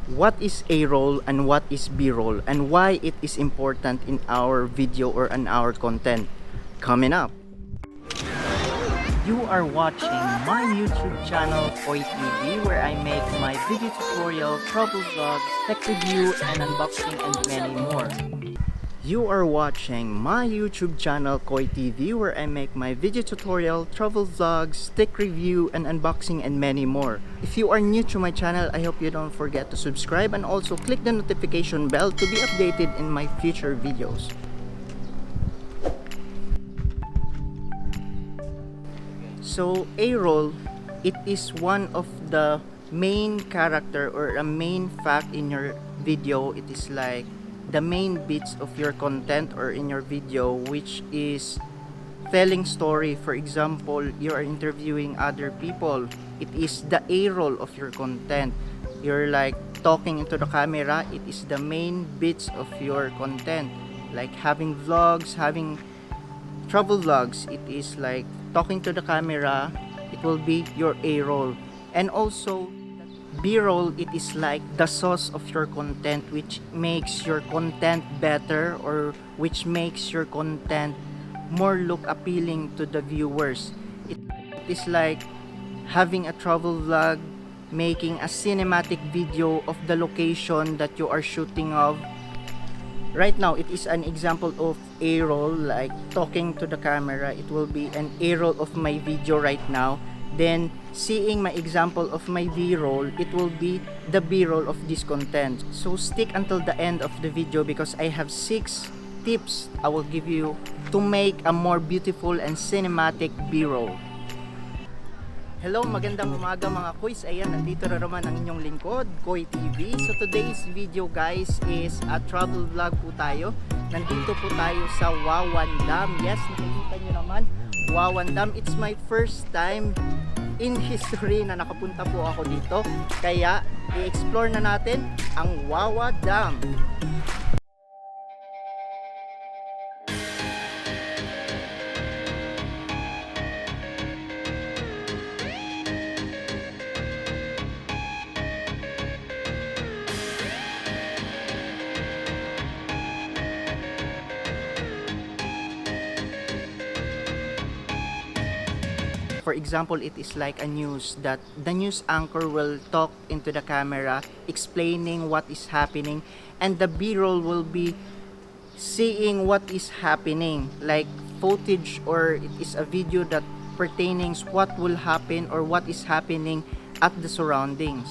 What is A-roll and what is B-roll and why it is important in our video or in our content? Coming up. You are watching my YouTube channel CoyTV, where I make my video tutorial, travel vlogs, tech review, and unboxing, and many more. You are watching my YouTube channel CoyTV, where I make my video tutorial, travel vlogs, tech review, and unboxing, and many more. If you are new to my channel, I hope you don't forget to subscribe and also click the notification bell to be updated in my future videos. So A-roll, it is one of the main character or a main fact in your video. It is like the main bits of your content or in your video, which is telling story. For example, you are interviewing other people. It is the A-roll of your content. You're like talking into the camera. It is the main bits of your content. Like having vlogs, having travel vlogs, it is like talking to the camera. It will be your A-roll. And also B-roll, it is like the sauce of your content, which makes your content better or which makes your content more look appealing to the viewers. It is like having a travel vlog, making a cinematic video of the location that you are shooting of. Right now, it is an example of A-roll, like talking to the camera. It will be an A-roll of my video right now. Then, seeing my example of my B-roll, it will be the B-roll of this content. So, stick until the end of the video because I have 6 tips I will give you to make a more beautiful and cinematic B-roll. Hello, magandang umaga mga Koys. Ayan, nandito na naman ang inyong lingkod, CoyTV. So today's video guys is a travel vlog po tayo. Nandito po tayo sa Wawan Dam. Yes, nakikita nyo naman, Wawan Dam. It's my first time in history na nakapunta po ako dito. Kaya, i-explore na natin ang Wawa Dam. For example, it is like a news that the news anchor will talk into the camera explaining what is happening, and the B-roll will be seeing what is happening, like footage, or it is a video that pertaining what will happen or what is happening at the surroundings.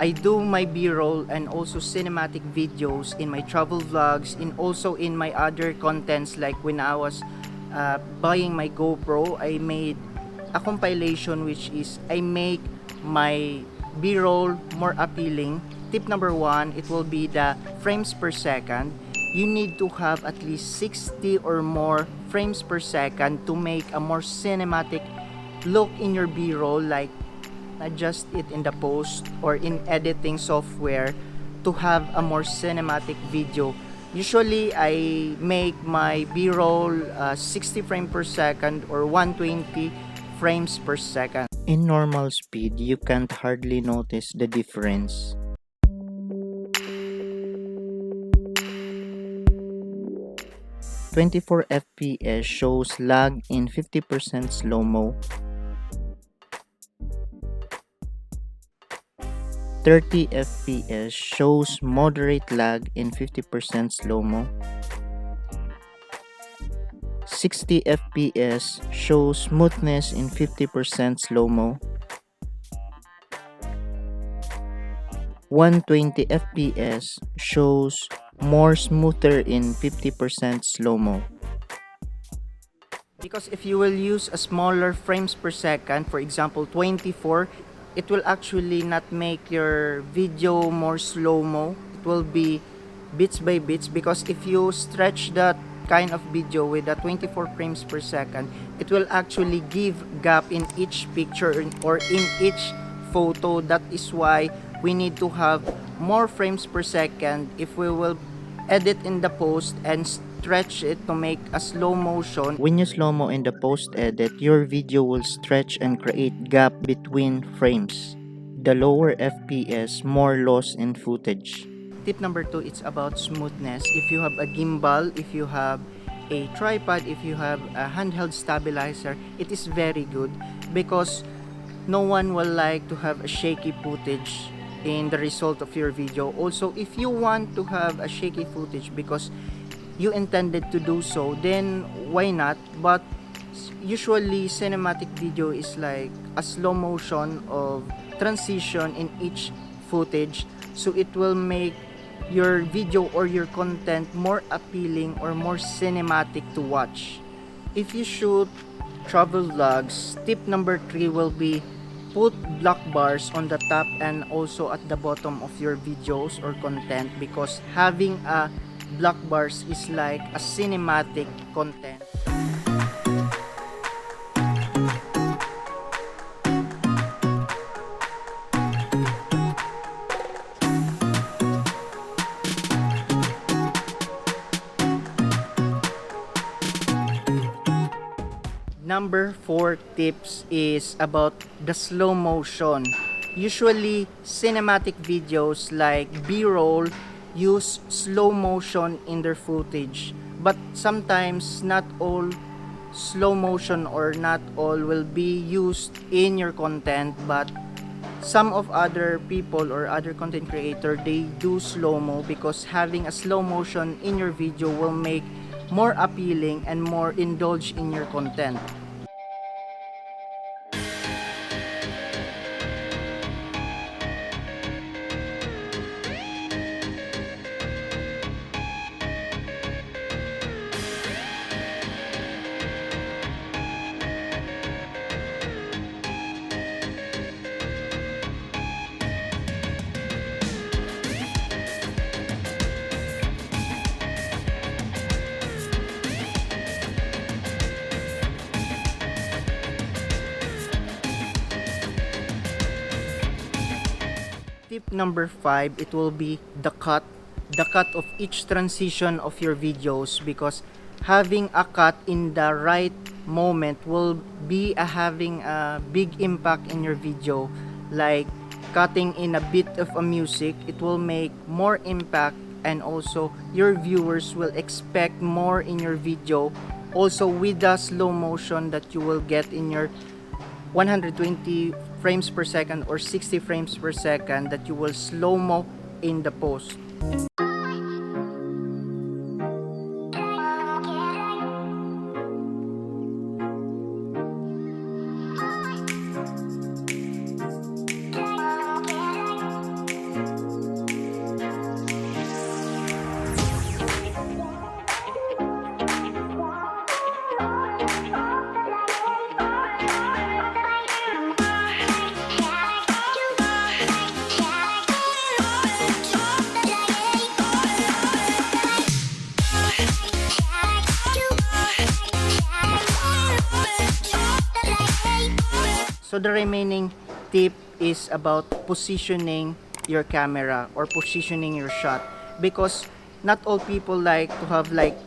I do my B-roll and also cinematic videos in my travel vlogs and also in my other contents, like when I was buying my GoPro, I made a compilation which is I make my B-roll more appealing. Tip number 1, it will be the frames per second. You need to have at least 60 or more frames per second to make a more cinematic look in your B-roll, like adjust it in the post or in editing software to have a more cinematic video. Usually I make my B-roll 60 frames per second or 120 frames per second. In normal speed, you can't hardly notice the difference. "24 FPS shows lag in 50% slow-mo. 30 FPS shows moderate lag in 50% slow-mo. 60 FPS shows smoothness in 50% slow-mo. 120 FPS shows more smoother in 50% slow-mo. Because if you will use a smaller frames per second, for example 24, it will actually not make your video more slow-mo. It will be bits by bits, because if you stretch that kind of video with the 24 frames per second, it will actually give gap in each picture or in each photo. That is why we need to have more frames per second if we will edit in the post and stretch it to make a slow motion. When you slow mo in the post edit, your video will stretch and create gap between frames. the lower FPS, more loss in footage. Tip number 2, it's about smoothness. If you have a gimbal, if you have a tripod, if you have a handheld stabilizer, it is very good because no one will like to have a shaky footage in the result of your video. Also, if you want to have a shaky footage because you intended to do so, then why not? But usually cinematic video is like a slow motion of transition in each footage, so it will make your video or your content more appealing or more cinematic to watch. If you shoot travel vlogs, tip number 3 will be put black bars on the top and also at the bottom of your videos or content, because having a black bars is like a cinematic content. Number 4 tips is about the slow motion. Usually, cinematic videos like B-roll use slow motion in their footage. But sometimes, not all slow motion or not all will be used in your content, but some of other people or other content creator, they do slow-mo because having a slow motion in your video will make more appealing and more indulge in your content. Tip number 5, it will be the cut of each transition of your videos, because having a cut in the right moment will be having a big impact in your video. Like cutting in a bit of a music, it will make more impact, and also your viewers will expect more in your video. Also with the slow motion that you will get in your 120 frames per second or 60 frames per second that you will slow-mo in the post. So the remaining tip is about positioning your camera or positioning your shot, because not all people like to have like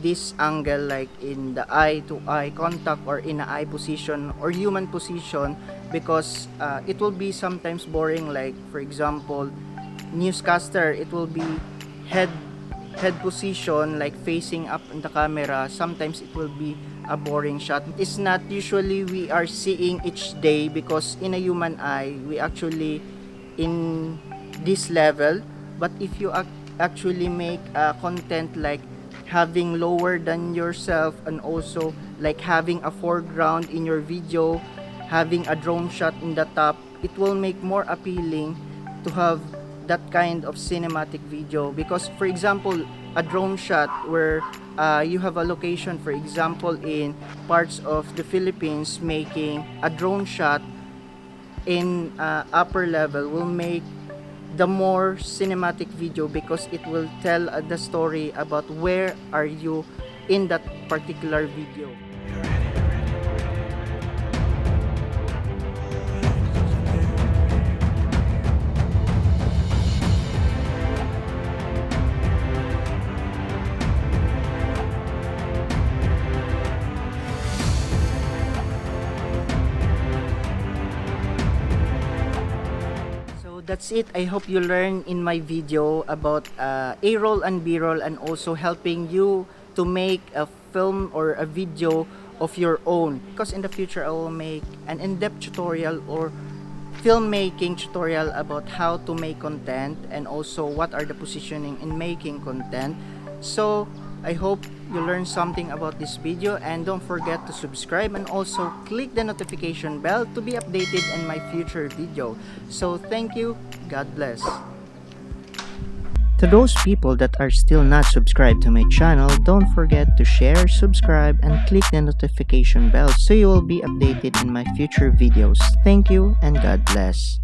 this angle, like in the eye to eye contact or in a eye position or human position, because it will be sometimes boring. Like for example, newscaster, it will be head position, like facing up in the camera. Sometimes it will be a boring shot. It's not usually we are seeing each day, because in a human eye we actually in this level. But if you actually make content like having lower than yourself, and also like having a foreground in your video, having a drone shot in the top, it will make more appealing to have that kind of cinematic video. Because for example, a drone shot where you have a location, for example in parts of the Philippines, making a drone shot in upper level will make the more cinematic video, because it will tell the story about where are you in that particular video. that's it. I hope you learn in my video about A-roll and B-roll, and also helping you to make a film or a video of your own, because in the future I will make an in-depth tutorial or filmmaking tutorial about how to make content and also what are the positioning in making content. So I hope you learned something about this video, and don't forget to subscribe and also click the notification bell to be updated in my future video. So thank you. God bless. To those people that are still not subscribed to my channel, don't forget to share, subscribe, and click the notification bell so you will be updated in my future videos. Thank you and God bless.